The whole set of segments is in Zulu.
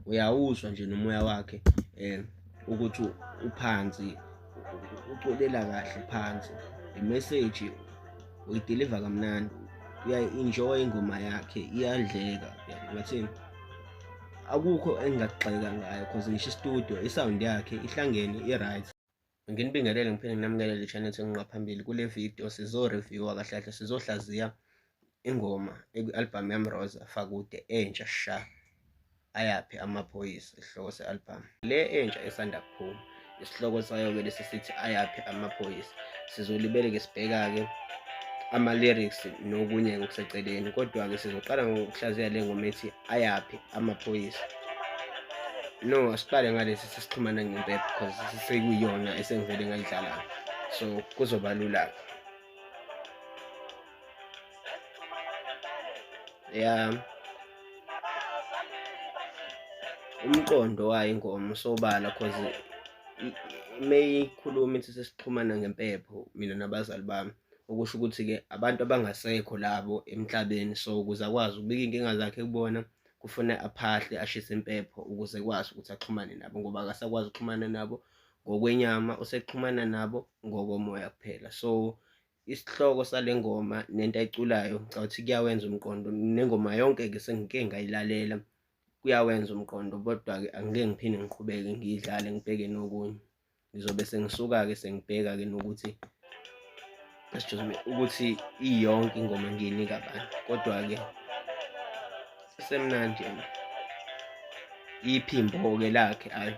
uyawuzwa nje nomoya wakhe ukuthi uphansi, uculela kahle phansi, i-message uyideliver kamnandi, uyayi-enjoy ingoma yakhe, iyadleka. Ngathini, akukho engingakugxeka ngayo cause ngisho i-studio i-sound yakhe ihlangene i-right. Nginibingelele ngiphinde nginamukelele i-channel enginqaphambili. Kule video sizo-review-a kahle kahle, sizohlaziya ingoma ekwi-album yami Rosa Fakude entsha sha, ayaphi amaphoyisa, isihloko se-album. Le entsha esanda kuphuma isihloko sayo-ke lesi sithi ayaphi amaphoyisa. Sizolibele-ke sibheka-ke ama-lyrics nokunye ngokuseceleni, kodwa-ke sizoqala ngokuhlaziya le ngoma ethi ayaphi amaphoyisa. No, asiqale ngalesi sesixhumana ngempepho because sekuyiyona esengivele ngayidlala, so kuzoba lula-ke. Umqondo wayo ingoma usobala cause meyikhuluma ithi sesixhumana ngempepho mina nabazali bami, okusho ukuthi-ke abantu abangasekho labo emhlabeni, so ukuze akwazi ukubika iy'nkinga zakhe kubona kufuna aphahle ashise impepho ukuze ekwazi ukuthi axhumane nabo, ngoba akasakwazi ukuxhumana nabo ngokwenyama, usexhumana nabo ngokomoya kuphela. So isihloko sale ngoma nento ayiculayo ngicabanga ukuthi kuyawenza umqondo, nengoma yonke-ke sengike ngayilalela kuyawenza umqondo, kodwa-ke angeke ngiphinde ngiqhubeke ngiyidlale ngibheke nokunye. Ngizobe sengisuka-ke sengibheka-ke nokuthi ukuthi iyonke ingoma ngiyinika abantu, kodwa-ke semnandi yena. Iphimbo-ke lakhe ayi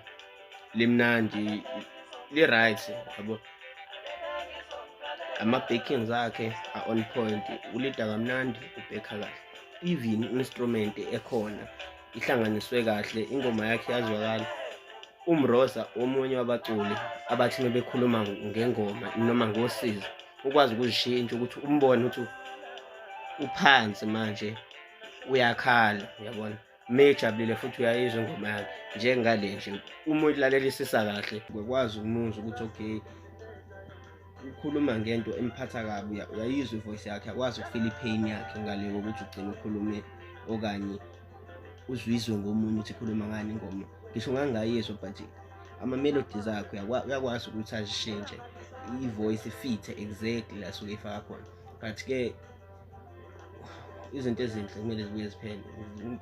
limnandi, li-right yabo, ama-backings akhe a-on point, ulida kamnandi, ubhekha kahle, even i-instrument ekhona ihlanganiswe kahle, ingoma yakhe yazwakala. UMroza omunye wabaculi abathi uma bekhuluma ngengoma noma ngosizi ukwazi ukuzishintsha ukuthi umbone ukuthi uphansi manje uyakhala, uyabona, mejabulile futhi uyayizwa ingoma yakhe njengale nje. Uma uyilalelisisa kahle ukwazi ukumuzwa ukuthi okay, ukhuluma ngento emphatha kabi, uyayizwa ivoice yakhe, akwazi ukufila i-pain yakhe ngale kokuthi ugcine ukhulume okanye uzwizwe ngomunye ukuthi ikhuluma ngani ingoma. Ngisho ngangayizwa but ama-melodies akhe uyakwazi ukuthi azishintshe i-voice ifithe exactly la asuke ifaka khona. But-ke izinto ezinhle kumele zibuye ziphele.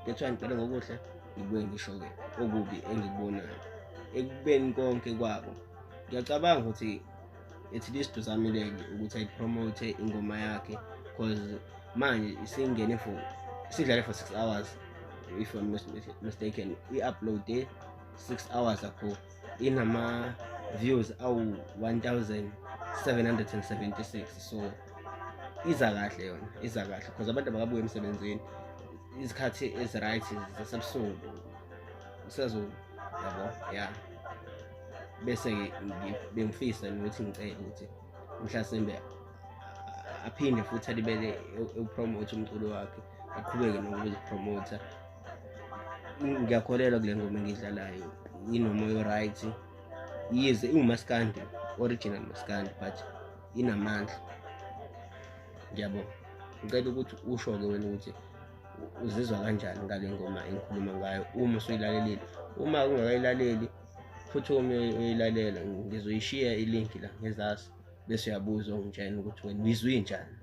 Bethiwa ngicele ngokuhle ngibuye ngisho-ke okubi engikubonayo ekubeni konke kwabo. Ngiyacabanga ukuthi at least uzamile-ke ukuthi ayipromote ingoma yakhe cause manje isingene isidlale for 6 hours if I'm not mistaken. I-uploade 6 hours ago inama-views awu-1776, so iza kahle yona, iza kahle cause abantu abakabuye emsebenzini, izikhathi ezi-right zasebusuku yabo, ya. Bese-ke bengifisa nokuthi ngicele ukuthi mhlasimbe aphinde futhi alibele upromote umculo wakhe, aqhubeke nokuzipromotha. Ngiyakholelwa kule ngoma engiyidlalayo, inomoya o-right, yize iwumaskandi, original maskandi, but inamandla. Ngiyabonga, ngicela ukuthi usho-ke wena ukuthi uzizwa kanjani ngale ngoma engikhuluma ngayo uma usuyilalelile. Uma ungakayilaleli futhi uyoyilalela, ngizoyishiya i-link la ngezasi bese uyabuza ungitshela ukuthi wena uyizwe njani.